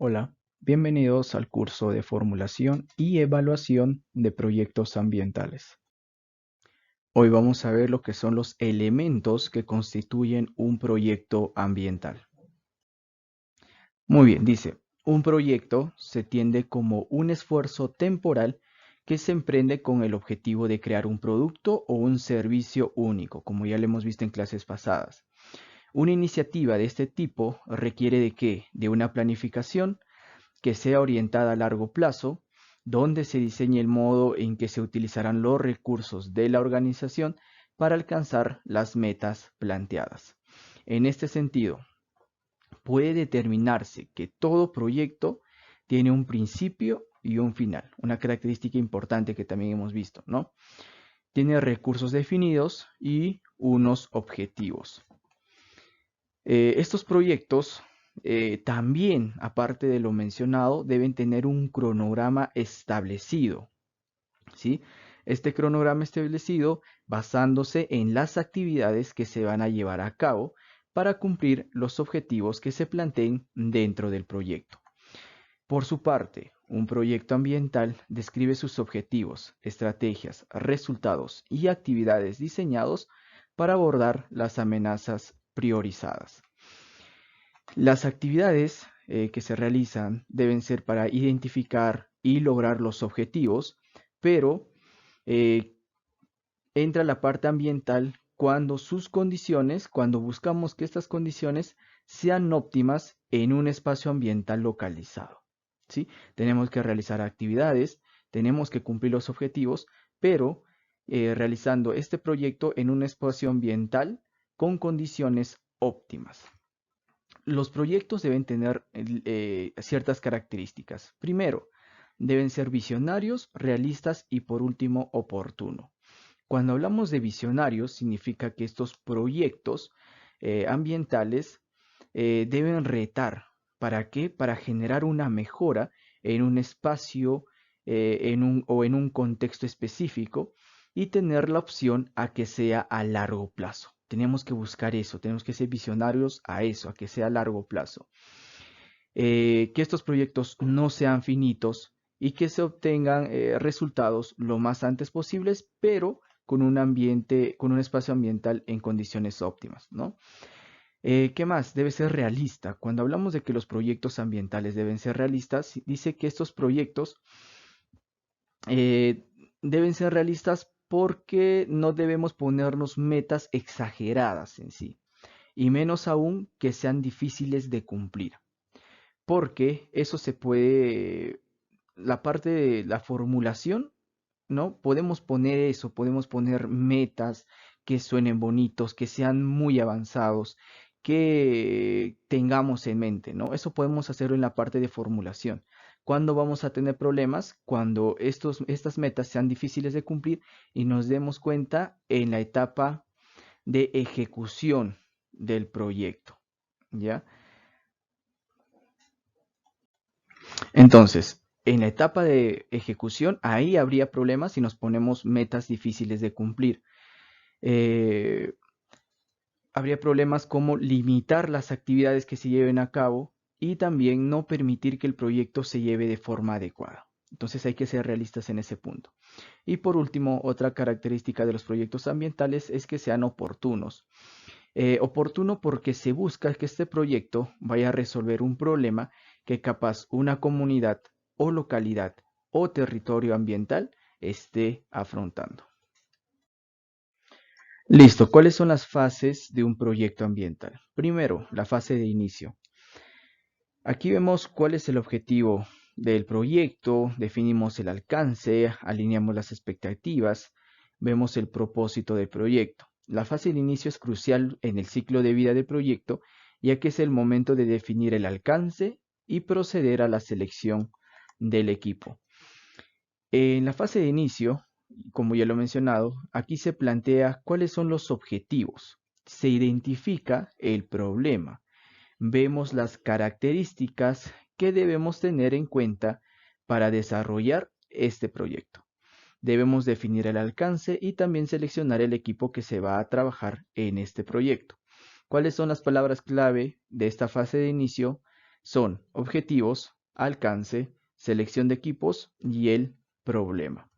Hola, bienvenidos al curso de formulación y evaluación de proyectos ambientales. Hoy vamos a ver lo que son los elementos que constituyen un proyecto ambiental. Muy bien, dice, un proyecto se entiende como un esfuerzo temporal que se emprende con el objetivo de crear un producto o un servicio único, como ya lo hemos visto en clases pasadas. Una iniciativa de este tipo requiere de qué? De una planificación que sea orientada a largo plazo, donde se diseñe el modo en que se utilizarán los recursos de la organización para alcanzar las metas planteadas. En este sentido, puede determinarse que todo proyecto tiene un principio y un final, una característica importante que también hemos visto, ¿no? Tiene recursos definidos y unos objetivos. Estos proyectos también, aparte de lo mencionado, deben tener un cronograma establecido, ¿sí? Este cronograma establecido basándose en las actividades que se van a llevar a cabo para cumplir los objetivos que se planteen dentro del proyecto. Por su parte, un proyecto ambiental describe sus objetivos, estrategias, resultados y actividades diseñados para abordar las amenazas priorizadas. Las actividades que se realizan deben ser para identificar y lograr los objetivos, pero eh, entra la parte ambiental cuando buscamos que estas condiciones sean óptimas en un espacio ambiental localizado. ¿Sí? Tenemos que realizar actividades, tenemos que cumplir los objetivos, pero realizando este proyecto en un espacio ambiental con condiciones óptimas. Los proyectos deben tener ciertas características. Primero, deben ser visionarios, realistas y por último, oportuno. Cuando hablamos de visionarios, significa que estos proyectos ambientales deben retar. ¿Para qué? Para generar una mejora en un espacio o en un contexto específico y tener la opción a que sea a largo plazo. Tenemos que buscar eso, tenemos que ser visionarios a eso, a que sea a largo plazo. Que estos proyectos no sean finitos y que se obtengan resultados lo más antes posibles, pero con un ambiente, con un espacio ambiental en condiciones óptimas, ¿no? ¿Qué más? Debe ser realista. Cuando hablamos de que los proyectos ambientales deben ser realistas, dice que estos proyectos eh, deben ser realistas porque no debemos ponernos metas exageradas en sí, y menos aún que sean difíciles de cumplir, porque eso se puede, la parte de la formulación, ¿no? Podemos poner eso, podemos poner metas que suenen bonitos, que sean muy avanzados, que tengamos en mente, ¿no? Eso podemos hacerlo en la parte de formulación. ¿Cuándo vamos a tener problemas? Cuando estas metas sean difíciles de cumplir y nos demos cuenta en la etapa de ejecución del proyecto, ¿ya? Entonces, en la etapa de ejecución, ahí habría problemas si nos ponemos metas difíciles de cumplir. Eh, Habría problemas como limitar las actividades que se lleven a cabo y también no permitir que el proyecto se lleve de forma adecuada. Entonces hay que ser realistas en ese punto. Y por último, otra característica de los proyectos ambientales es que sean oportunos. Oportuno porque se busca que este proyecto vaya a resolver un problema que capaz una comunidad o localidad o territorio ambiental esté afrontando. Listo, ¿cuáles son las fases de un proyecto ambiental? Primero, la fase de inicio. Aquí vemos cuál es el objetivo del proyecto, definimos el alcance, alineamos las expectativas, vemos el propósito del proyecto. La fase de inicio es crucial en el ciclo de vida del proyecto, ya que es el momento de definir el alcance y proceder a la selección del equipo. En la fase de inicio, como ya lo he mencionado, aquí se plantea cuáles son los objetivos, se identifica el problema, vemos las características que debemos tener en cuenta para desarrollar este proyecto. Debemos definir el alcance y también seleccionar el equipo que se va a trabajar en este proyecto. ¿Cuáles son las palabras clave de esta fase de inicio? Son objetivos, alcance, selección de equipos y el problema.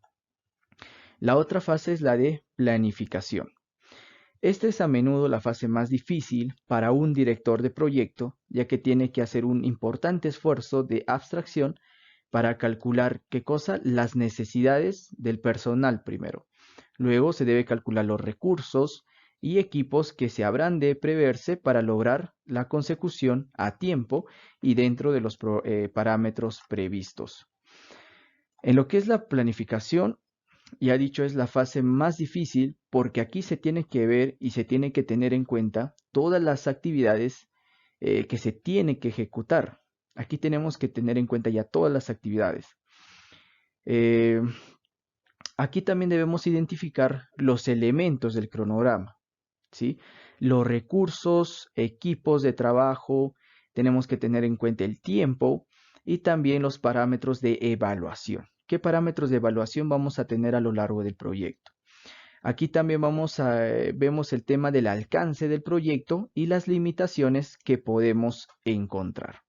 La otra fase es la de planificación. Esta es a menudo la fase más difícil para un director de proyecto, ya que tiene que hacer un importante esfuerzo de abstracción para calcular qué cosa, las necesidades del personal primero. Luego se debe calcular los recursos y equipos que se habrán de preverse para lograr la consecución a tiempo y dentro de los parámetros previstos. En lo que es la planificación, ya dicho, es la fase más difícil porque aquí se tiene que ver y se tiene que tener en cuenta todas las actividades que se tiene que ejecutar. Aquí tenemos que tener en cuenta ya todas las actividades. Eh, Aquí también debemos identificar los elementos del cronograma, ¿sí? Los recursos, equipos de trabajo, tenemos que tener en cuenta el tiempo y también los parámetros de evaluación. ¿Qué parámetros de evaluación vamos a tener a lo largo del proyecto? Aquí también vemos el tema del alcance del proyecto y las limitaciones que podemos encontrar.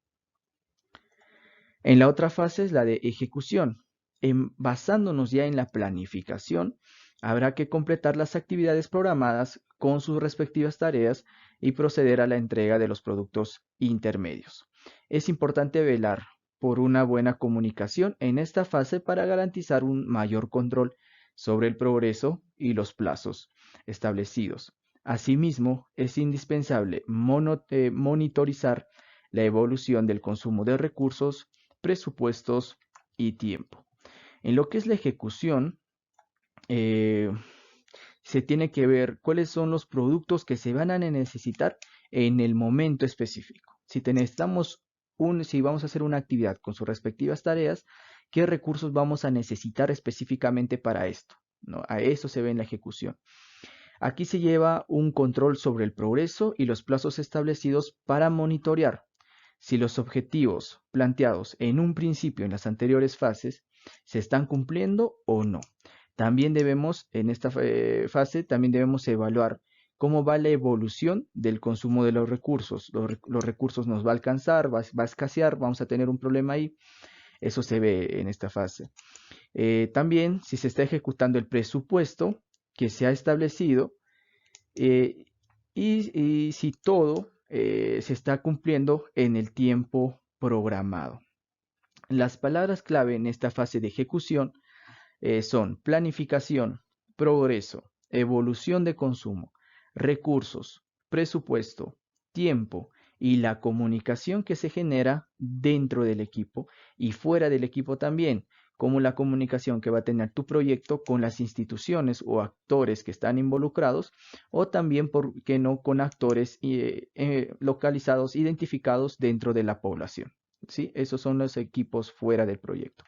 En la otra fase es la de ejecución. Basándonos ya en la planificación, habrá que completar las actividades programadas con sus respectivas tareas y proceder a la entrega de los productos intermedios. Es importante velar por una buena comunicación en esta fase para garantizar un mayor control sobre el progreso y los plazos establecidos. Asimismo, es indispensable monitorizar la evolución del consumo de recursos, presupuestos y tiempo. En lo que es la ejecución, eh, se tiene que ver cuáles son los productos que se van a necesitar en el momento específico. Si vamos a hacer una actividad con sus respectivas tareas, ¿qué recursos vamos a necesitar específicamente para esto? ¿No? A eso se ve en la ejecución. Aquí se lleva un control sobre el progreso y los plazos establecidos para monitorear si los objetivos planteados en un principio en las anteriores fases se están cumpliendo o no. También debemos, en esta fase, también debemos evaluar cómo va la evolución del consumo de los recursos. Los recursos nos va a alcanzar, va a escasear, vamos a tener un problema ahí. Eso se ve en esta fase. También si se está ejecutando el presupuesto que se ha establecido eh, y si todo se está cumpliendo en el tiempo programado. Las palabras clave en esta fase de ejecución son planificación, progreso, evolución de consumo, recursos, presupuesto, tiempo y la comunicación que se genera dentro del equipo y fuera del equipo también, como la comunicación que va a tener tu proyecto con las instituciones o actores que están involucrados, o también, ¿por qué no?, con actores localizados, identificados dentro de la población. ¿Sí? Esos son los equipos fuera del proyecto.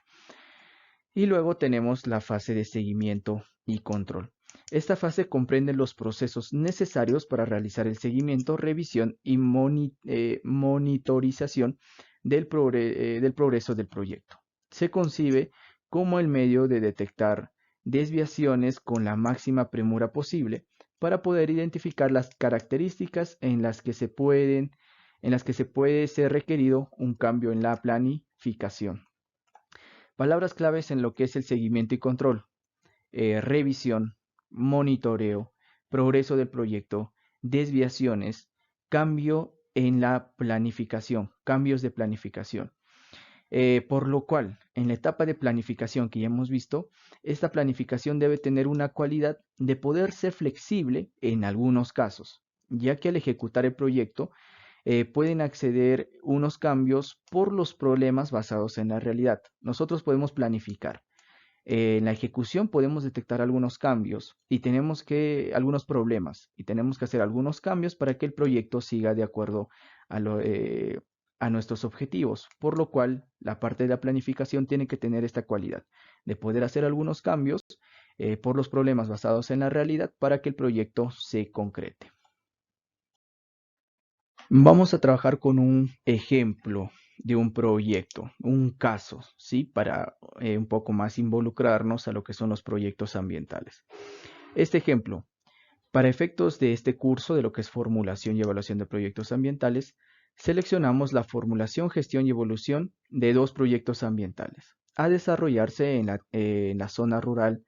Y luego tenemos la fase de seguimiento y control. Esta fase comprende los procesos necesarios para realizar el seguimiento, revisión y monitorización del progreso del proyecto. Se concibe como el medio de detectar desviaciones con la máxima premura posible para poder identificar las características en las que se puede ser requerido un cambio en la planificación. Palabras claves en lo que es el seguimiento y control: revisión, monitoreo, progreso del proyecto, desviaciones, cambio en la planificación, cambios de planificación. Por lo cual, en la etapa de planificación que ya hemos visto, esta planificación debe tener una cualidad de poder ser flexible en algunos casos, ya que al ejecutar el proyecto, pueden acceder unos cambios por los problemas basados en la realidad. Nosotros podemos planificar. En la ejecución podemos detectar algunos cambios y algunos problemas y tenemos que hacer algunos cambios para que el proyecto siga de acuerdo a nuestros objetivos, por lo cual la parte de la planificación tiene que tener esta cualidad de poder hacer algunos cambios por los problemas basados en la realidad para que el proyecto se concrete. Vamos a trabajar con un ejemplo de un proyecto, un caso, ¿sí? Para un poco más involucrarnos a lo que son los proyectos ambientales. Este ejemplo, para efectos de este curso de lo que es formulación y evaluación de proyectos ambientales, seleccionamos la formulación, gestión y evolución de dos proyectos ambientales a desarrollarse en la zona rural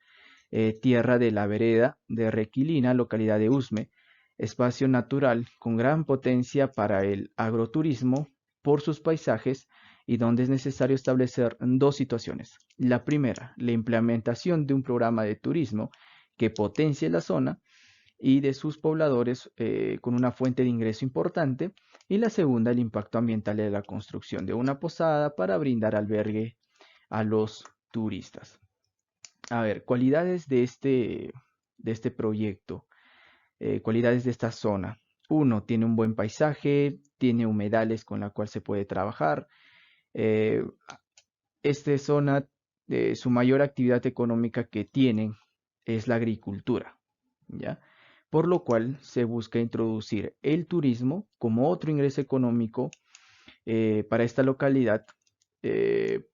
Tierra de la Vereda de Requilina, localidad de Usme, espacio natural con gran potencia para el agroturismo por sus paisajes y donde es necesario establecer dos situaciones. La primera, la implementación de un programa de turismo que potencie la zona y de sus pobladores con una fuente de ingreso importante. Y la segunda, el impacto ambiental de la construcción de una posada para brindar albergue a los turistas. A ver, cualidades de este proyecto, cualidades de esta zona. Uno, tiene un buen paisaje, tiene humedales con la cual se puede trabajar. Eh, esta zona, su mayor actividad económica que tienen es la agricultura, ¿ya? Por lo cual se busca introducir el turismo como otro ingreso económico para esta localidad,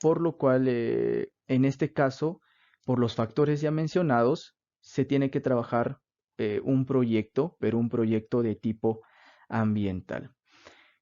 por lo cual en este caso, por los factores ya mencionados, se tiene que trabajar un proyecto, pero un proyecto de tipo ambiental.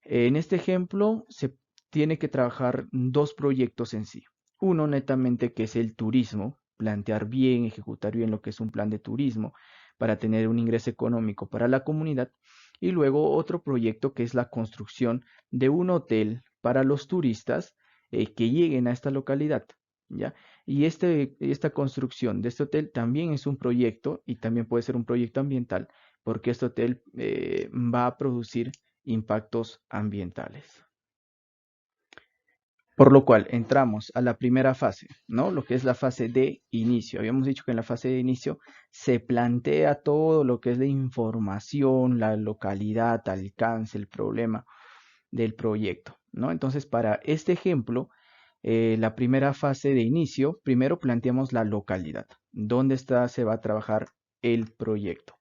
En este ejemplo se tiene que trabajar dos proyectos en sí. Uno netamente que es el turismo, plantear bien, ejecutar bien lo que es un plan de turismo para tener un ingreso económico para la comunidad. Y luego otro proyecto que es la construcción de un hotel para los turistas que lleguen a esta localidad, ¿ya? Y esta construcción de este hotel también es un proyecto y también puede ser un proyecto ambiental porque este hotel va a producir impactos ambientales. Por lo cual entramos a la primera fase, ¿no? Lo que es la fase de inicio. Habíamos dicho que en la fase de inicio se plantea todo lo que es la información, la localidad, alcance, el problema del proyecto, ¿no? Entonces, para este ejemplo, la primera fase de inicio, primero planteamos la localidad. ¿Dónde se va a trabajar el proyecto?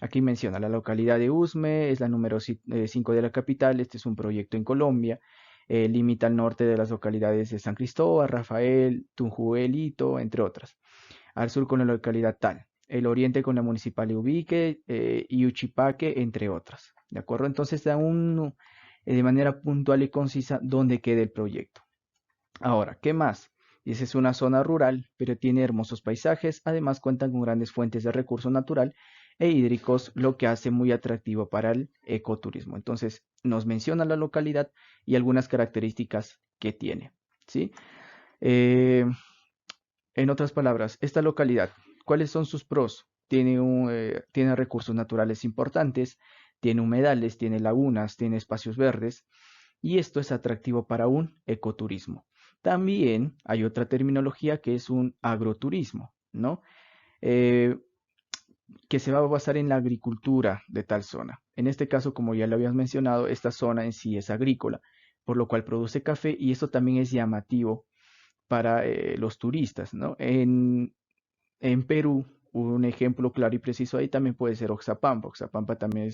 Aquí menciona la localidad de Usme, es la número 5 de la capital, este es un proyecto en Colombia, limita al norte de las localidades de San Cristóbal, Rafael, Tunjuelito, entre otras. Al sur con la localidad tal, el oriente con la municipal de Ubique y Uchipaque, entre otras. ¿De acuerdo? Entonces da de manera puntual y concisa dónde queda el proyecto. Ahora, ¿qué más? Esa es una zona rural, pero tiene hermosos paisajes, además cuentan con grandes fuentes de recurso natural e hídricos, lo que hace muy atractivo para el ecoturismo. Entonces, nos menciona la localidad y algunas características que tiene, ¿sí? Eh, en otras palabras, esta localidad, ¿cuáles son sus pros? Tiene recursos naturales importantes, tiene humedales, tiene lagunas, tiene espacios verdes, y esto es atractivo para un ecoturismo. También hay otra terminología que es un agroturismo, ¿no? Eh, que se va a basar en la agricultura de tal zona. En este caso, como ya lo habías mencionado, esta zona en sí es agrícola, por lo cual produce café y esto también es llamativo para los turistas, ¿no? En Perú, un ejemplo claro y preciso ahí también puede ser Oxapampa. Oxapampa también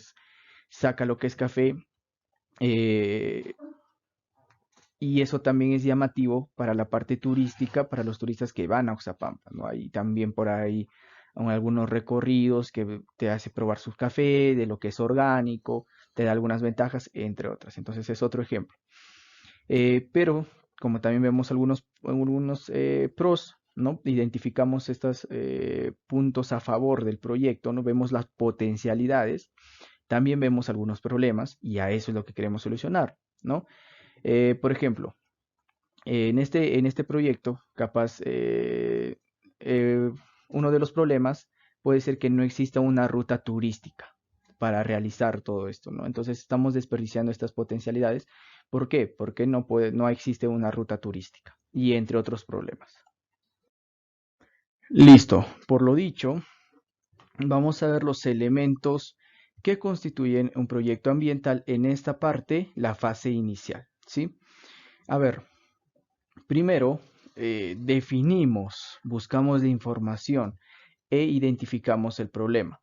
saca lo que es café eh, y eso también es llamativo para la parte turística, para los turistas que van a Oxapampa, ¿no? Hay también por ahí algunos recorridos que te hace probar su café, de lo que es orgánico, te da algunas ventajas, entre otras. Entonces es otro ejemplo. Pero como también vemos algunos pros, ¿no? Identificamos estos puntos a favor del proyecto, ¿no? Vemos las potencialidades, también vemos algunos problemas y a eso es lo que queremos solucionar, ¿no? Por ejemplo, en este proyecto, capaz, eh, uno de los problemas puede ser que no exista una ruta turística para realizar todo esto, ¿no? Entonces estamos desperdiciando estas potencialidades. ¿Por qué? Porque no existe una ruta turística y entre otros problemas. Listo. Por lo dicho, vamos a ver los elementos que constituyen un proyecto ambiental en esta parte, la fase inicial, ¿sí? A ver, primero, buscamos la información e identificamos el problema.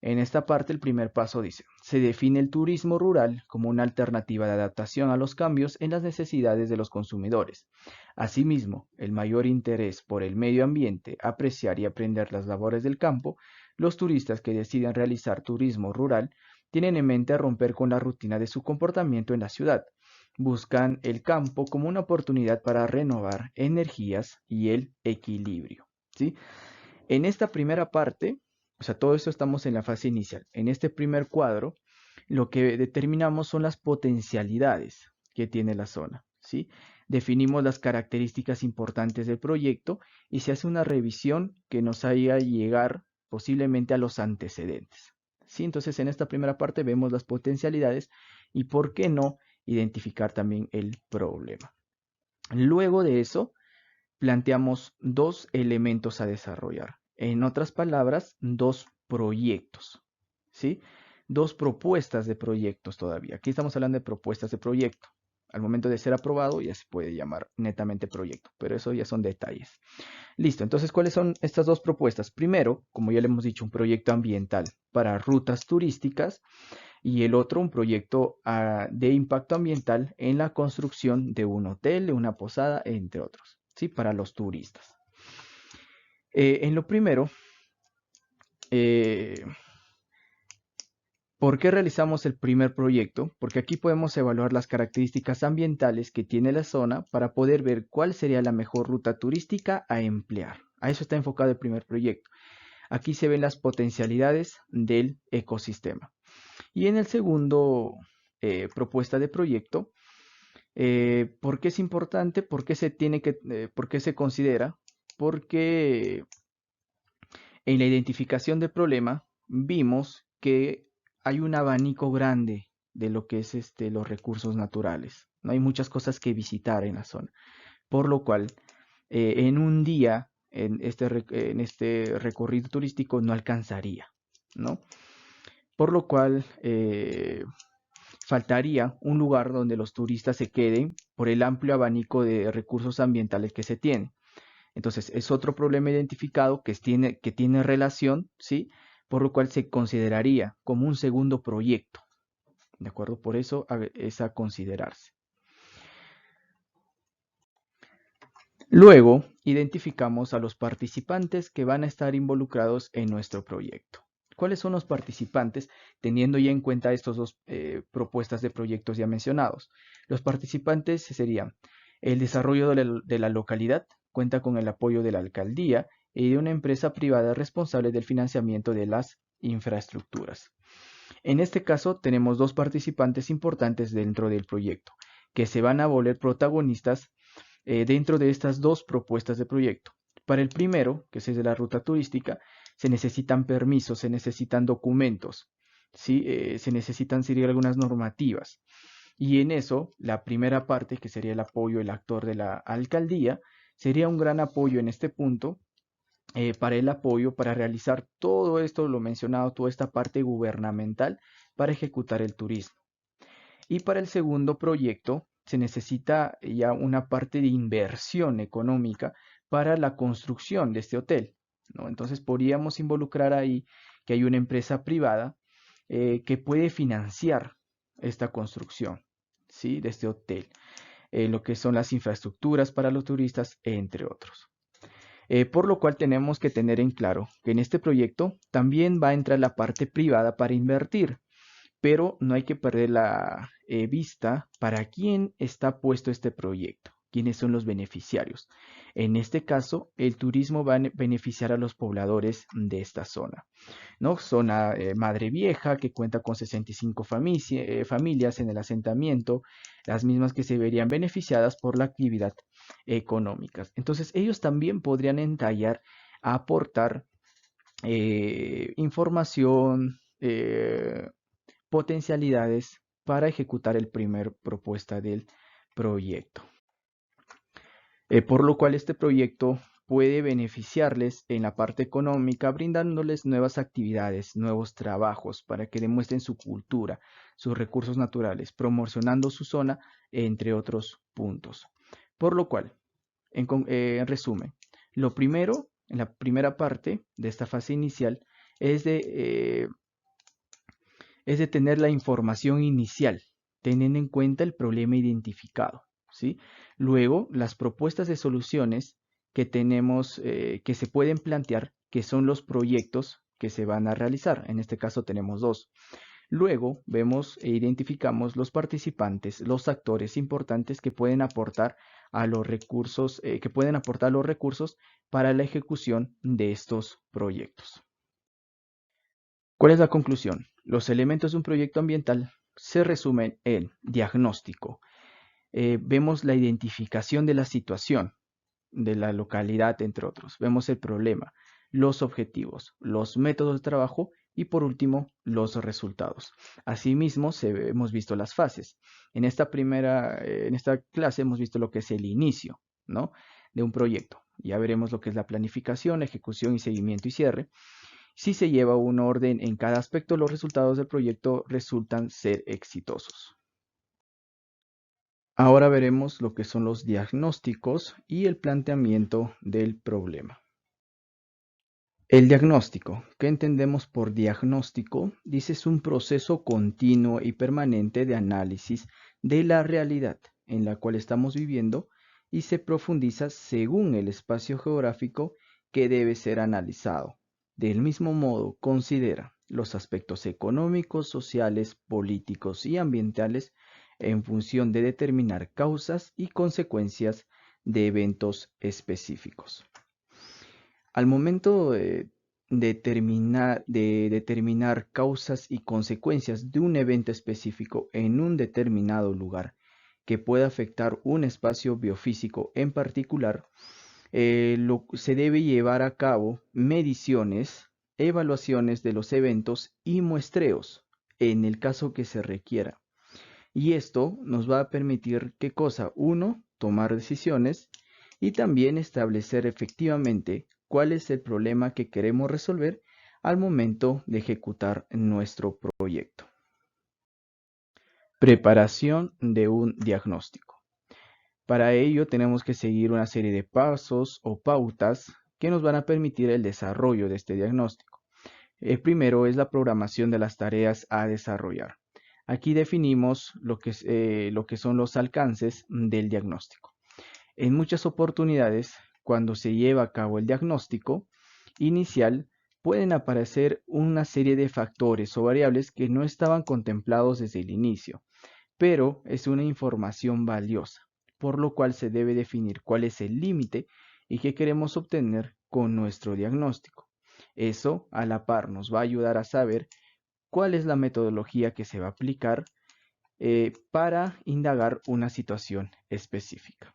En esta parte, el primer paso dice, se define el turismo rural como una alternativa de adaptación a los cambios en las necesidades de los consumidores. Asimismo, el mayor interés por el medio ambiente, apreciar y aprender las labores del campo, los turistas que deciden realizar turismo rural tienen en mente romper con la rutina de su comportamiento en la ciudad. Buscan el campo como una oportunidad para renovar energías y el equilibrio, ¿sí? En esta primera parte, o sea, todo esto estamos en la fase inicial. En este primer cuadro, lo que determinamos son las potencialidades que tiene la zona, ¿sí? Definimos las características importantes del proyecto y se hace una revisión que nos haga llegar posiblemente a los antecedentes, ¿sí? Entonces, en esta primera parte vemos las potencialidades y, ¿por qué no?, identificar también el problema. Luego de eso, planteamos dos elementos a desarrollar. En otras palabras, dos proyectos, ¿sí? Dos propuestas de proyectos todavía. Aquí estamos hablando de propuestas de proyecto. Al momento de ser aprobado ya se puede llamar netamente proyecto, pero eso ya son detalles. Listo, entonces, ¿cuáles son estas dos propuestas? Primero, como ya le hemos dicho, un proyecto ambiental para rutas turísticas y el otro, un proyecto de impacto ambiental en la construcción de un hotel, de una posada, entre otros, ¿sí? Para los turistas. En lo primero, ¿por qué realizamos el primer proyecto? Porque aquí podemos evaluar las características ambientales que tiene la zona para poder ver cuál sería la mejor ruta turística a emplear. A eso está enfocado el primer proyecto. Aquí se ven las potencialidades del ecosistema. Y en el segundo propuesta de proyecto, ¿por qué es importante? ¿Por qué por qué se considera? Porque en la identificación del problema vimos que hay un abanico grande de lo que es los recursos naturales. No hay muchas cosas que visitar en la zona, por lo cual en un día en este recorrido turístico no alcanzaría, ¿no? Por lo cual faltaría un lugar donde los turistas se queden por el amplio abanico de recursos ambientales que se tiene. Entonces, es otro problema identificado que tiene relación, ¿sí? Por lo cual se consideraría como un segundo proyecto, ¿de acuerdo? Por eso es a considerarse. Luego, identificamos a los participantes que van a estar involucrados en nuestro proyecto. ¿Cuáles son los participantes? Teniendo ya en cuenta estas dos propuestas de proyectos ya mencionados. Los participantes serían el desarrollo de la localidad, cuenta con el apoyo de la alcaldía y de una empresa privada responsable del financiamiento de las infraestructuras. En este caso tenemos dos participantes importantes dentro del proyecto, que se van a volver protagonistas dentro de estas dos propuestas de proyecto. Para el primero, que es el de la ruta turística, se necesitan permisos, se necesitan documentos, ¿sí? Se necesitan seguir algunas normativas. Y en eso, la primera parte, que sería el apoyo del actor de la alcaldía, sería un gran apoyo en este punto para el apoyo, para realizar todo esto, lo mencionado, toda esta parte gubernamental para ejecutar el turismo. Y para el segundo proyecto se necesita ya una parte de inversión económica para la construcción de este hotel, ¿no? Entonces podríamos involucrar ahí que hay una empresa privada que puede financiar esta construcción, ¿sí?, de este hotel, lo que son las infraestructuras para los turistas, entre otros. Por lo cual tenemos que tener en claro que en este proyecto también va a entrar la parte privada para invertir, pero no hay que perder la vista para quién está puesto este proyecto, quiénes son los beneficiarios. En este caso, el turismo va a beneficiar a los pobladores de esta zona, ¿no? Zona Madre Vieja, que cuenta con 65 familias en el asentamiento, las mismas que se verían beneficiadas por la actividad económica. Entonces, ellos también podrían entallar a aportar información, potencialidades para ejecutar el primer propuesta del proyecto. Por lo cual este proyecto puede beneficiarles en la parte económica, brindándoles nuevas actividades, nuevos trabajos para que demuestren su cultura, sus recursos naturales, promocionando su zona, entre otros puntos. Por lo cual, en resumen, lo primero, en la primera parte de esta fase inicial, es de tener la información inicial, teniendo en cuenta el problema identificado, ¿sí? Luego, las propuestas de soluciones que tenemos, que se pueden plantear, que son los proyectos que se van a realizar. En este caso tenemos dos. Luego vemos e identificamos los participantes, los actores importantes que pueden aportar a los recursos, para la ejecución de estos proyectos. ¿Cuál es la conclusión? Los elementos de un proyecto ambiental se resumen en diagnóstico. Vemos la identificación de la situación de la localidad, entre otros. Vemos el problema, los objetivos, los métodos de trabajo y por último los resultados. Asimismo, hemos visto las fases. En esta clase hemos visto lo que es el inicio, ¿no?, de un proyecto. Ya veremos lo que es la planificación, ejecución y seguimiento y cierre. Si se lleva un orden en cada aspecto, los resultados del proyecto resultan ser exitosos. Ahora veremos lo que son los diagnósticos y el planteamiento del problema. El diagnóstico, ¿qué entendemos por diagnóstico? Dice, es un proceso continuo y permanente de análisis de la realidad en la cual estamos viviendo y se profundiza según el espacio geográfico que debe ser analizado. Del mismo modo, considera los aspectos económicos, sociales, políticos y ambientales en función de determinar causas y consecuencias de eventos específicos. Al momento de determinar causas y consecuencias de un evento específico en un determinado lugar que pueda afectar un espacio biofísico en particular, se debe llevar a cabo mediciones, evaluaciones de los eventos y muestreos en el caso que se requiera. Y esto nos va a permitir, ¿qué cosa? Uno, tomar decisiones y también establecer efectivamente cuál es el problema que queremos resolver al momento de ejecutar nuestro proyecto. Preparación de un diagnóstico. Para ello tenemos que seguir una serie de pasos o pautas que nos van a permitir el desarrollo de este diagnóstico. El primero es la programación de las tareas a desarrollar. Aquí definimos lo que son los alcances del diagnóstico. En muchas oportunidades, cuando se lleva a cabo el diagnóstico inicial, pueden aparecer una serie de factores o variables que no estaban contemplados desde el inicio, pero es una información valiosa, por lo cual se debe definir cuál es el límite y qué queremos obtener con nuestro diagnóstico. Eso, a la par, nos va a ayudar a saber cuál es la metodología que se va a aplicar para indagar una situación específica.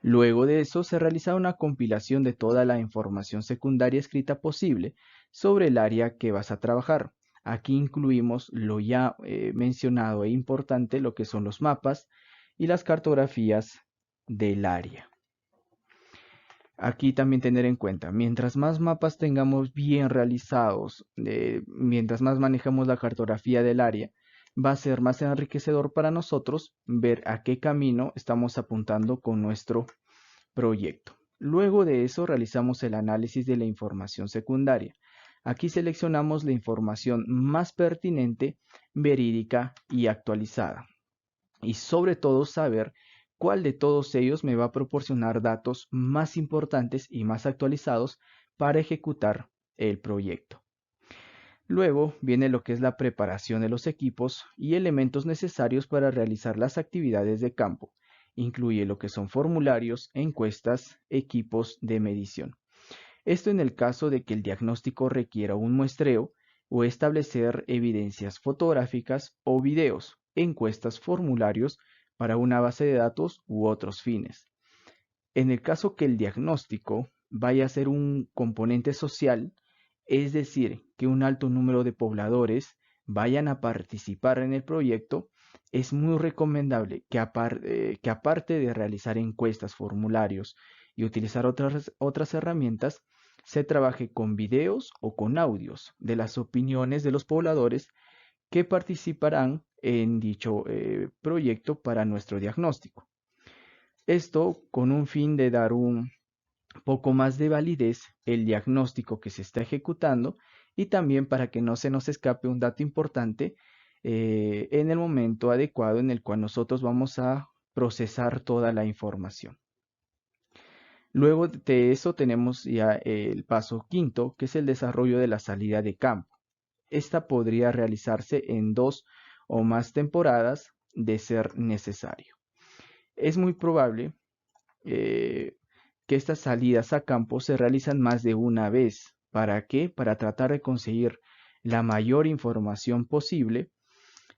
Luego de eso se realiza una compilación de toda la información secundaria escrita posible sobre el área que vas a trabajar. Aquí incluimos lo ya mencionado e importante, lo que son los mapas y las cartografías del área. Aquí también tener en cuenta, mientras más mapas tengamos bien realizados, mientras más manejamos la cartografía del área, va a ser más enriquecedor para nosotros ver a qué camino estamos apuntando con nuestro proyecto. Luego de eso realizamos el análisis de la información secundaria. Aquí seleccionamos la información más pertinente, verídica y actualizada. Y sobre todo saber cuál de todos ellos me va a proporcionar datos más importantes y más actualizados para ejecutar el proyecto. Luego viene lo que es la preparación de los equipos y elementos necesarios para realizar las actividades de campo. Incluye lo que son formularios, encuestas, equipos de medición. Esto en el caso de que el diagnóstico requiera un muestreo o establecer evidencias fotográficas o videos, encuestas, formularios para una base de datos u otros fines. En el caso que el diagnóstico vaya a ser un componente social, es decir, que un alto número de pobladores vayan a participar en el proyecto, es muy recomendable que aparte de realizar encuestas, formularios y utilizar otras herramientas, se trabaje con videos o con audios de las opiniones de los pobladores que participarán en dicho proyecto para nuestro diagnóstico. Esto con un fin de dar un poco más de validez el diagnóstico que se está ejecutando y también para que no se nos escape un dato importante en el momento adecuado en el cual nosotros vamos a procesar toda la información. Luego de eso tenemos ya el paso quinto, que es el desarrollo de la salida de campo. esta podría realizarse en 2 o más temporadas de ser necesario. Es muy probable que estas salidas a campo se realizan más de una vez. ¿Para qué? Para tratar de conseguir la mayor información posible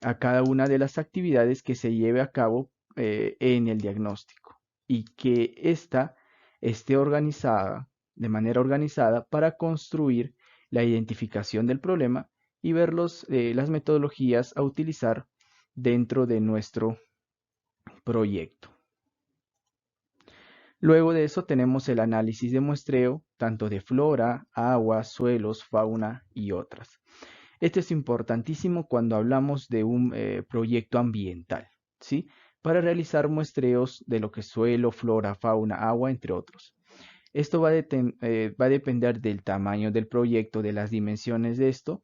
a cada una de las actividades que se lleve a cabo en el diagnóstico y que ésta esté organizada de manera organizada para construir la identificación del problema y ver las metodologías a utilizar dentro de nuestro proyecto. Luego de eso tenemos el análisis de muestreo, tanto de flora, agua, suelos, fauna y otras. Esto es importantísimo cuando hablamos de un proyecto ambiental, ¿sí? Para realizar muestreos de lo que es suelo, flora, fauna, agua, entre otros. Esto va a depender del tamaño del proyecto, de las dimensiones de esto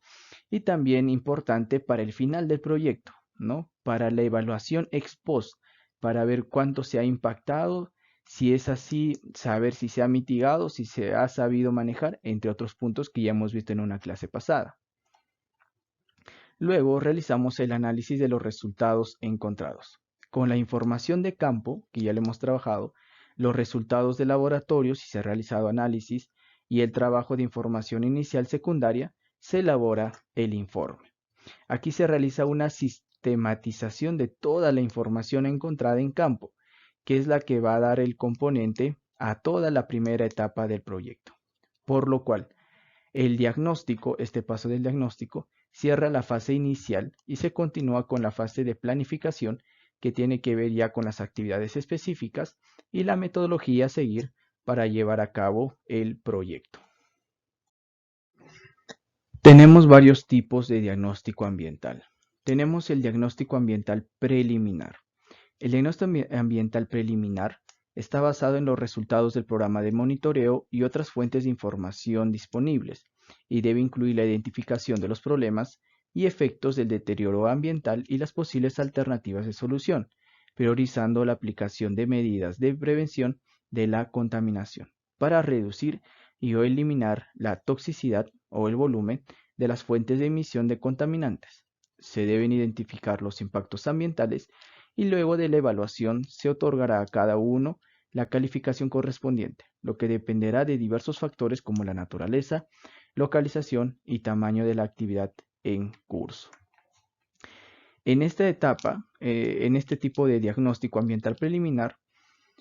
y también importante para el final del proyecto, ¿no? Para la evaluación ex post, para ver cuánto se ha impactado, si es así, saber si se ha mitigado, si se ha sabido manejar, entre otros puntos que ya hemos visto en una clase pasada. Luego realizamos el análisis de los resultados encontrados. Con la información de campo, que ya le hemos trabajado, los resultados de laboratorio, si se ha realizado análisis, y el trabajo de información inicial secundaria, se elabora el informe. Aquí se realiza una sistematización de toda la información encontrada en campo, que es la que va a dar el componente a toda la primera etapa del proyecto. Por lo cual, el diagnóstico, este paso del diagnóstico, cierra la fase inicial y se continúa con la fase de planificación que tiene que ver ya con las actividades específicas y la metodología a seguir para llevar a cabo el proyecto. Tenemos varios tipos de diagnóstico ambiental. Tenemos el diagnóstico ambiental preliminar. El diagnóstico ambiental preliminar está basado en los resultados del programa de monitoreo y otras fuentes de información disponibles y debe incluir la identificación de los problemas y efectos del deterioro ambiental y las posibles alternativas de solución, priorizando la aplicación de medidas de prevención de la contaminación para reducir y o eliminar la toxicidad o el volumen de las fuentes de emisión de contaminantes. Se deben identificar los impactos ambientales y luego de la evaluación se otorgará a cada uno la calificación correspondiente, lo que dependerá de diversos factores como la naturaleza, localización y tamaño de la actividad en curso. En esta etapa, en este tipo de diagnóstico ambiental preliminar,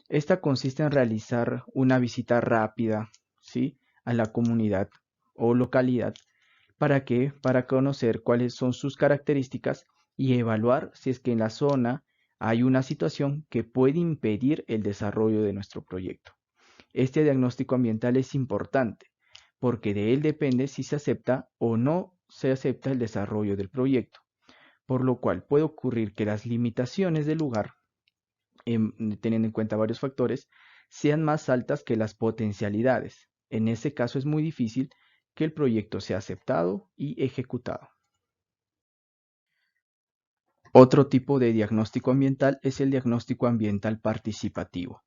esta consiste en realizar una visita rápida, ¿sí?, a la comunidad o localidad. ¿Para qué? Para conocer cuáles son sus características y evaluar si es que en la zona hay una situación que puede impedir el desarrollo de nuestro proyecto. Este diagnóstico ambiental es importante porque de él depende si se acepta o no se acepta el desarrollo del proyecto, por lo cual puede ocurrir que las limitaciones del lugar, teniendo en cuenta varios factores, sean más altas que las potencialidades. En ese caso es muy difícil que el proyecto sea aceptado y ejecutado. Otro tipo de diagnóstico ambiental es el diagnóstico ambiental participativo.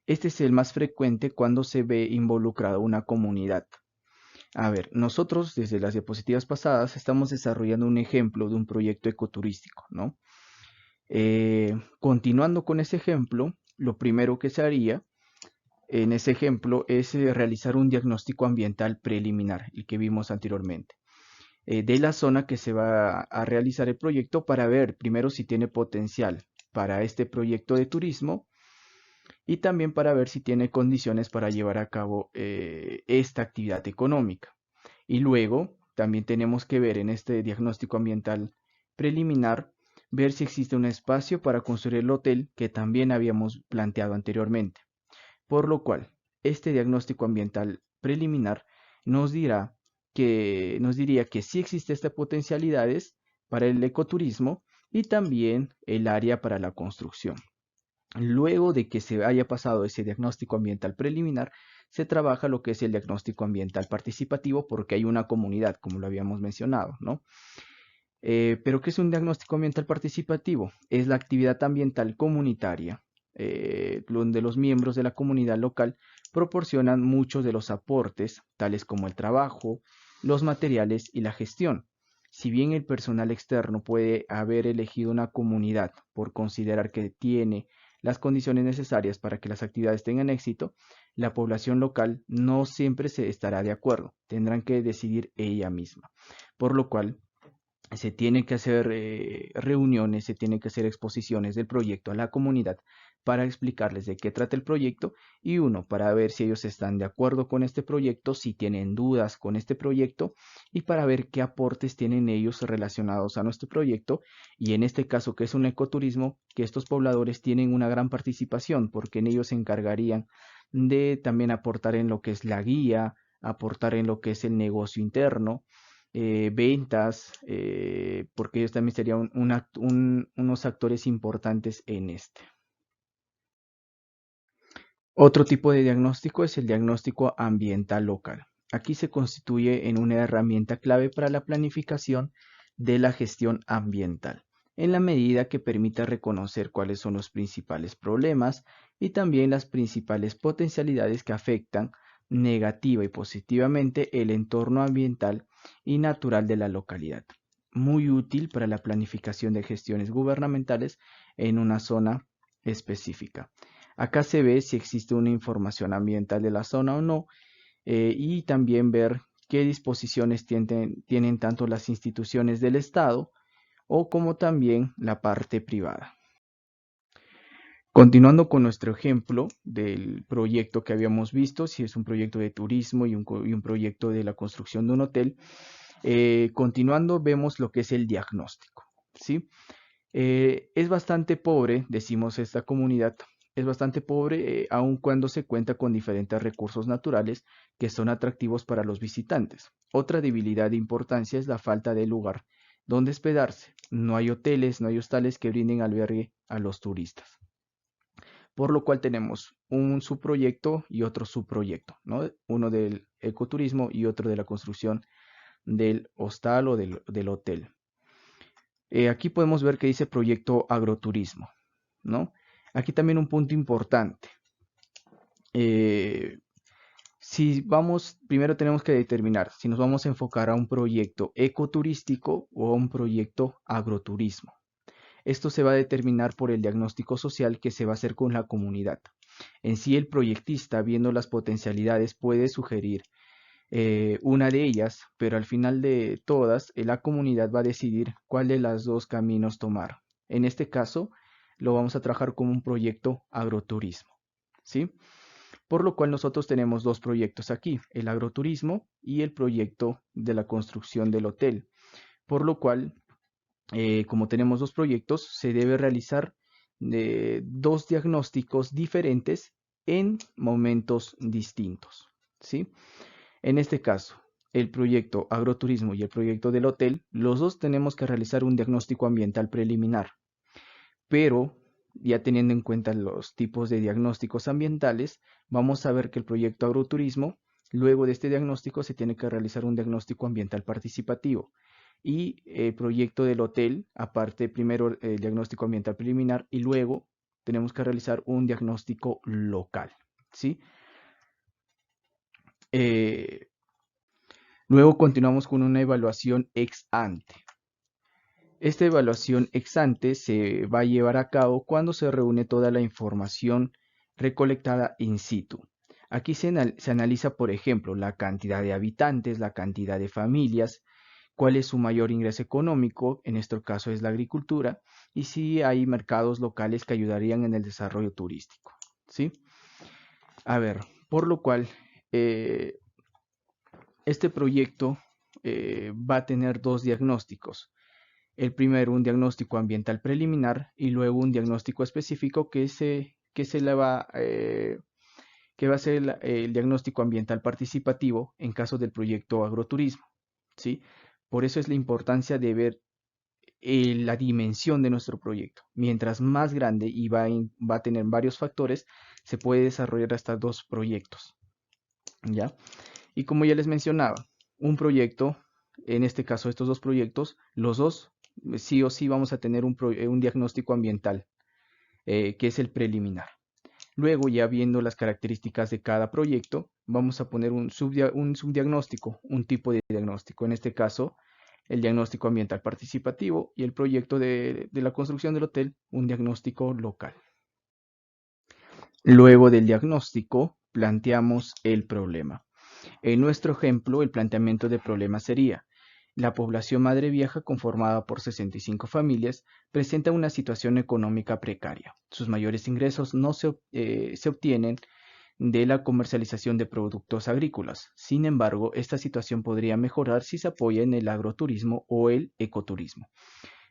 Este es el más frecuente cuando se ve involucrada una comunidad. A ver, nosotros desde las diapositivas pasadas estamos desarrollando un ejemplo de un proyecto ecoturístico, ¿no? Continuando con ese ejemplo, lo primero que se haría en ese ejemplo es realizar un diagnóstico ambiental preliminar, el que vimos anteriormente, de la zona que se va a realizar el proyecto para ver primero si tiene potencial para este proyecto de turismo y también para ver si tiene condiciones para llevar a cabo esta actividad económica. Y luego también tenemos que ver en este diagnóstico ambiental preliminar, ver si existe un espacio para construir el hotel que también habíamos planteado anteriormente. Por lo cual, este diagnóstico ambiental preliminar nos diría que sí existe estas potencialidades para el ecoturismo y también el área para la construcción. Luego de que se haya pasado ese diagnóstico ambiental preliminar, se trabaja lo que es el diagnóstico ambiental participativo porque hay una comunidad, como lo habíamos mencionado, ¿no? Pero ¿qué es un diagnóstico ambiental participativo? Es la actividad ambiental comunitaria, donde los miembros de la comunidad local proporcionan muchos de los aportes, tales como el trabajo, los materiales y la gestión. si bien el personal externo puede haber elegido una comunidad por considerar que tiene las condiciones necesarias para que las actividades tengan éxito, la población local no siempre se estará de acuerdo, tendrán que decidir ella misma, por lo cual se tienen que hacer reuniones, se tienen que hacer exposiciones del proyecto a la comunidad para explicarles de qué trata el proyecto y uno, para ver si ellos están de acuerdo con este proyecto, si tienen dudas con este proyecto y para ver qué aportes tienen ellos relacionados a nuestro proyecto y en este caso que es un ecoturismo, que estos pobladores tienen una gran participación porque en ellos se encargarían de también aportar en lo que es la guía, aportar en lo que es el negocio interno, ventas, porque ellos también serían unos actores importantes en este. Otro tipo de diagnóstico es el diagnóstico ambiental local. Aquí se constituye en una herramienta clave para la planificación de la gestión ambiental, en la medida que permita reconocer cuáles son los principales problemas y también las principales potencialidades que afectan negativa y positivamente el entorno ambiental y natural de la localidad. Muy útil para la planificación de gestiones gubernamentales en una zona específica. Acá se ve si existe una información ambiental de la zona o no, y también ver qué disposiciones tienen tanto las instituciones del Estado o como también la parte privada. Continuando con nuestro ejemplo del proyecto que habíamos visto, si es un proyecto de turismo y un proyecto de la construcción de un hotel, continuando vemos lo que es el diagnóstico, ¿sí? Es bastante pobre, decimos esta comunidad, es bastante pobre aun cuando se cuenta con diferentes recursos naturales que son atractivos para los visitantes. Otra debilidad de importancia es la falta de lugar donde hospedarse. No hay hoteles, no hay hostales que brinden albergue a los turistas. Por lo cual tenemos un subproyecto y otro subproyecto, ¿no? Uno del ecoturismo y otro de la construcción del hostal o del hotel. Aquí podemos ver que dice proyecto agroturismo, ¿no? Aquí también un punto importante. Si vamos, primero tenemos que determinar si nos vamos a enfocar a un proyecto ecoturístico o a un proyecto agroturismo. Esto se va a determinar por el diagnóstico social que se va a hacer con la comunidad. En sí, el proyectista, viendo las potencialidades, puede sugerir una de ellas, pero al final de todas, la comunidad va a decidir cuál de los dos caminos tomar. En este caso, lo vamos a trabajar como un proyecto agroturismo, ¿sí? Por lo cual nosotros tenemos dos proyectos aquí, el agroturismo y el proyecto de la construcción del hotel. Por lo cual, como tenemos dos proyectos, se debe realizar dos diagnósticos diferentes en momentos distintos, ¿sí? En este caso, el proyecto agroturismo y el proyecto del hotel, los dos tenemos que realizar un diagnóstico ambiental preliminar, pero ya teniendo en cuenta los tipos de diagnósticos ambientales, vamos a ver que el proyecto agroturismo, luego de este diagnóstico, se tiene que realizar un diagnóstico ambiental participativo. Y el proyecto del hotel, aparte primero el diagnóstico ambiental preliminar y luego tenemos que realizar un diagnóstico local, ¿sí? Luego continuamos con una evaluación ex ante. Esta evaluación ex ante se va a llevar a cabo cuando se reúne toda la información recolectada in situ. Aquí se analiza, por ejemplo, la cantidad de habitantes, la cantidad de familias, cuál es su mayor ingreso económico, en este caso es la agricultura, y si hay mercados locales que ayudarían en el desarrollo turístico, ¿sí? A ver, por lo cual, este proyecto va a tener dos diagnósticos. El primero, un diagnóstico ambiental preliminar y luego un diagnóstico específico que va a ser el diagnóstico ambiental participativo en caso del proyecto agroturismo, ¿sí? Por eso es la importancia de ver la dimensión de nuestro proyecto. Mientras más grande y va a tener varios factores, se puede desarrollar hasta dos proyectos, ¿ya? Y como ya les mencionaba, un proyecto, en este caso estos dos proyectos, los dos sí o sí vamos a tener un diagnóstico ambiental, que es el preliminar. Luego, ya viendo las características de cada proyecto, vamos a poner un subdiagnóstico, un tipo de diagnóstico. En este caso, el diagnóstico ambiental participativo y el proyecto de la construcción del hotel, un diagnóstico local. Luego del diagnóstico, planteamos el problema. En nuestro ejemplo, el planteamiento de problema sería: la población Madre Vieja, conformada por 65 familias, presenta una situación económica precaria. Sus mayores ingresos no se obtienen de la comercialización de productos agrícolas. Sin embargo, esta situación podría mejorar si se apoya en el agroturismo o el ecoturismo.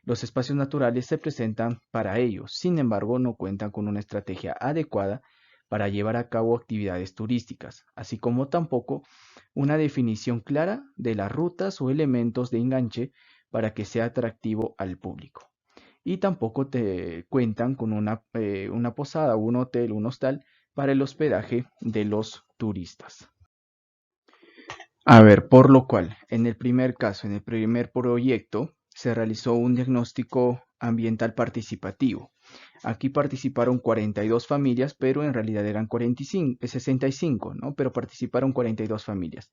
Los espacios naturales se presentan para ello, sin embargo, no cuentan con una estrategia adecuada para llevar a cabo actividades turísticas, así como tampoco una definición clara de las rutas o elementos de enganche para que sea atractivo al público. Y tampoco te cuentan con una posada, un hotel, un hostal para el hospedaje de los turistas. A ver, por lo cual, en el primer caso, en el primer proyecto, se realizó un diagnóstico ambiental participativo. Aquí participaron 42 familias, pero en realidad eran 65, ¿no? Pero participaron 42 familias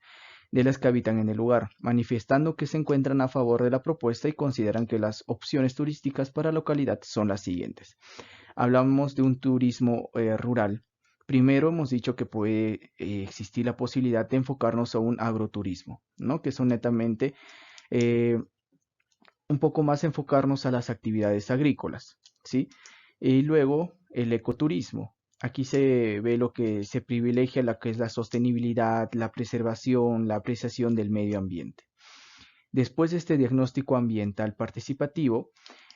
de las que habitan en el lugar, manifestando que se encuentran a favor de la propuesta y consideran que las opciones turísticas para la localidad son las siguientes. Hablamos de un turismo rural. Primero hemos dicho que puede existir la posibilidad de enfocarnos a un agroturismo, ¿no? Que son netamente eh, un poco más enfocarnos a las actividades agrícolas, ¿sí? Y luego el ecoturismo. Aquí se ve lo que se privilegia, la que es la sostenibilidad, la preservación, la apreciación del medio ambiente. Después de este diagnóstico ambiental participativo,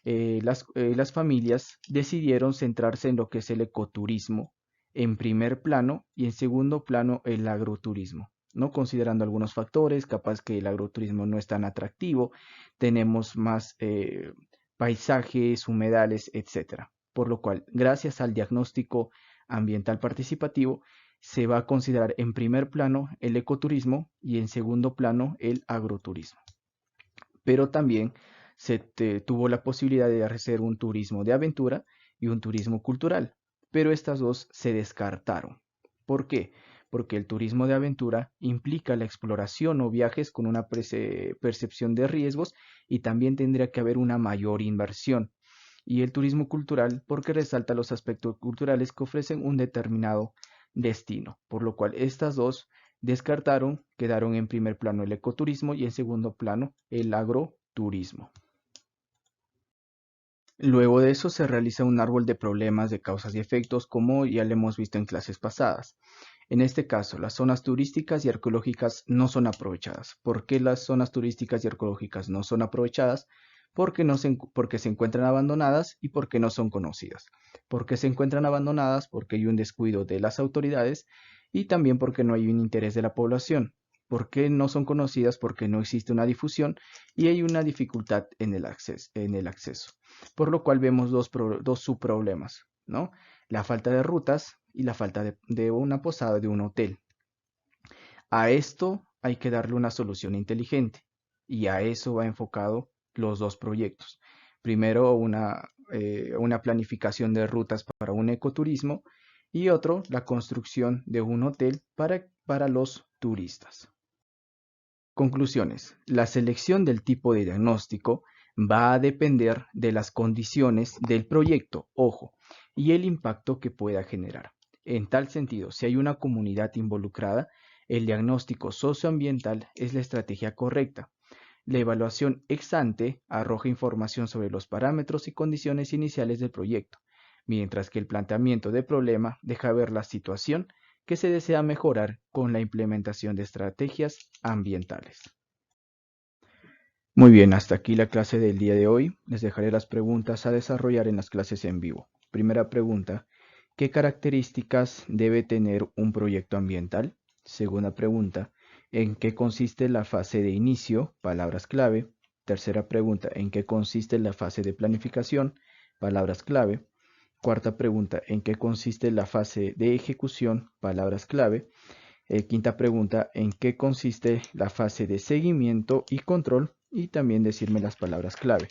las familias decidieron centrarse en lo que es el ecoturismo en primer plano y en segundo plano el agroturismo, ¿no? Considerando algunos factores, capaz que el agroturismo no es tan atractivo, tenemos más paisajes, humedales, etcétera. Por lo cual, gracias al diagnóstico ambiental participativo, se va a considerar en primer plano el ecoturismo y en segundo plano el agroturismo. Pero también tuvo la posibilidad de hacer un turismo de aventura y un turismo cultural, pero estas dos se descartaron. ¿Por qué? Porque el turismo de aventura implica la exploración o viajes con una percepción de riesgos y también tendría que haber una mayor inversión. Y el turismo cultural porque resalta los aspectos culturales que ofrecen un determinado destino, por lo cual estas dos descartaron, quedaron en primer plano el ecoturismo y en segundo plano el agroturismo. Luego de eso se realiza un árbol de problemas de causas y efectos, como ya lo hemos visto en clases pasadas. En este caso, las zonas turísticas y arqueológicas no son aprovechadas. ¿Por qué las zonas turísticas y arqueológicas no son aprovechadas? Porque se encuentran abandonadas y porque no son conocidas. ¿Por qué se encuentran abandonadas? Porque hay un descuido de las autoridades y también porque no hay un interés de la población. ¿Por qué no son conocidas? Porque no existe una difusión y hay una dificultad en el acceso. Por lo cual vemos dos subproblemas, ¿no? La falta de rutas y la falta de una posada, de un hotel. A esto hay que darle una solución inteligente y a eso va enfocado los dos proyectos. Primero, una planificación de rutas para un ecoturismo y otro, la construcción de un hotel para los turistas. Conclusiones. La selección del tipo de diagnóstico va a depender de las condiciones del proyecto, ojo, y el impacto que pueda generar. En tal sentido, si hay una comunidad involucrada, el diagnóstico socioambiental es la estrategia correcta. La evaluación ex ante arroja información sobre los parámetros y condiciones iniciales del proyecto, mientras que el planteamiento de problema deja ver la situación que se desea mejorar con la implementación de estrategias ambientales. Muy bien, hasta aquí la clase del día de hoy. Les dejaré las preguntas a desarrollar en las clases en vivo. Primera pregunta: ¿qué características debe tener un proyecto ambiental? Segunda pregunta: ¿en qué consiste la fase de inicio? Palabras clave. Tercera pregunta: ¿en qué consiste la fase de planificación? Palabras clave. Cuarta pregunta: ¿en qué consiste la fase de ejecución? Palabras clave. Quinta pregunta: ¿en qué consiste la fase de seguimiento y control? Y también decirme las palabras clave.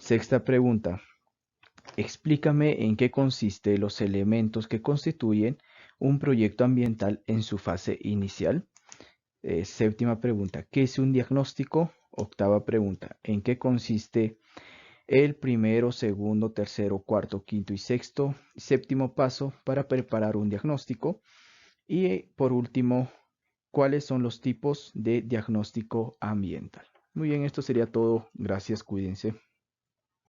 Sexta pregunta: explícame en qué consiste los elementos que constituyen un proyecto ambiental en su fase inicial. Séptima pregunta: ¿qué es un diagnóstico? Octava pregunta. ¿En qué consiste el primero, segundo, tercero, cuarto, quinto y séptimo paso para preparar un diagnóstico? Y por último, ¿cuáles son los tipos de diagnóstico ambiental? Muy bien, esto sería todo. Gracias, cuídense.